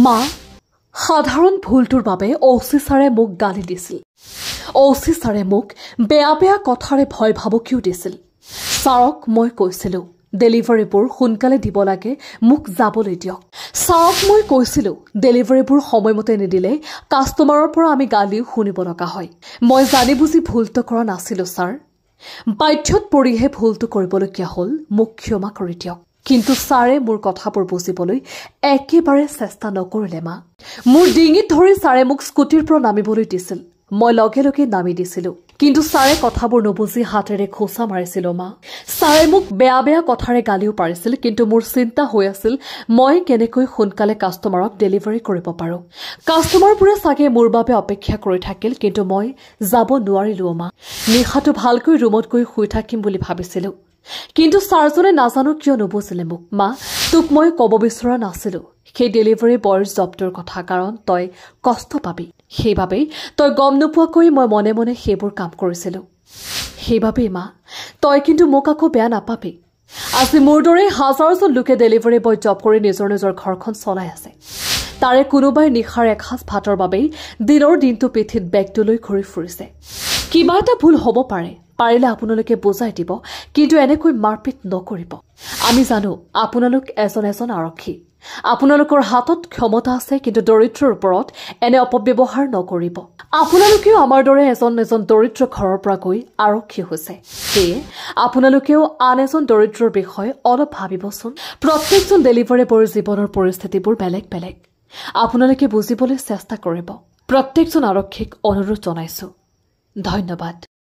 মা সাধাৰণ ভুলটোৰ বাবে অচি ছাৰে মোক গালি দিছিল। অচি ছাৰে মোক বেয়া বেয়া কথাৰে ভয় ভাবুকিও দিছিল। ছাৰক মই কৈছিলো ডেলিভাৰীবোৰ সোনকালে দিব লাগে, মোক যাবলৈ দিয়ক। ছাৰক মই কৈছিলো ডেলিভাৰীবোৰ সময়মতে নিদিলে কাষ্টমাৰৰ পৰা আমি গালিও শুনিব লগা হয়। মই জানি বুজি ভুলটো কৰা নাছিলো ছাৰ। বাধ্যত পৰিহে ভুলটো কৰিবলগীয়া হ'ল, মোক ক্ষমা কৰি দিয়ক। কিন্তু ছাৰে মোৰ কথাবোৰ বুজিবলৈ একেবাৰে চেষ্টা নকৰিলে। মা মোৰ ডিঙিত ধৰি ছাৰে মোক স্কুটিৰ পৰা নামিবলৈ দিছিল। মই লগে লগে নামি দিছিলো, কিন্তু ছাৰে কথাবোৰ নুবুজি হাতেৰে খোচা মাৰিছিল। মা ছাৰে মোক বেয়া বেয়া কথাৰে গালিও পাৰিছিল, কিন্তু মোৰ চিন্তা হৈ আছিল মই কেনেকৈ সোনকালে কাষ্টমাৰক ডেলিভাৰী কৰিব পাৰো। কাষ্টমাৰবোৰে চাগে মোৰ বাবে অপেক্ষা কৰি থাকিল, কিন্তু মই যাব নোৱাৰিলো। মা নিশাটো ভালকৈ ৰুমত গৈ শুই থাকিম বুলি ভাবিছিলো, কিন্তু ছাৰজনে নাজানো কিয় নুবুজিলে মোক। মা তোক মই ক'ব বিচৰা নাছিলো সেই ডেলিভাৰী বয়ৰ জবটোৰ কথা, কাৰণ তই কষ্ট পাবি। সেইবাবেই তই গম নোপোৱাকৈ মই মনে মনে সেইবোৰ কাম কৰিছিলো। সেইবাবেই মা তই কিন্তু মোক আকৌ বেয়া নাপাবি। আজি মোৰ দৰে হাজাৰজন লোকে ডেলিভাৰী বয় জব কৰি নিজৰ নিজৰ ঘৰখন চলাই আছে। তাৰে কোনোবাই নিশাৰ এসাঁজ ভাতৰ বাবেই দিনৰ দিনটো পিঠিত বেগটো লৈ ঘূৰি ফুৰিছে। কিবা এটা ভুল হ'ব পাৰে, পাৰিলে আপোনালোকে বুজাই দিব, কিন্তু এনেকৈ মাৰপিট নকৰিব। আমি জানো আপোনালোক এজন এজন আৰক্ষী, আপোনালোকৰ হাতত ক্ষমতা আছে, কিন্তু দৰিদ্ৰৰ ওপৰত এনে অপব্যৱহাৰ নকৰিব। আপোনালোকেও আমাৰ দৰে এজন এজন দৰিদ্ৰ ঘৰৰ পৰা গৈ আৰক্ষী হৈছে। সেয়ে আপোনালোকেও আন এজন দৰিদ্ৰৰ বিষয়ে অলপ ভাবিবচোন। প্ৰত্যেকজন ডেলিভাৰী বয়ৰ জীৱনৰ পৰিস্থিতিবোৰ বেলেগ বেলেগ। আপোনালোকে বুজিবলৈ চেষ্টা কৰিব। প্ৰত্যেকজন আৰক্ষীক অনুৰোধ জনাইছো। ধন্যবাদ।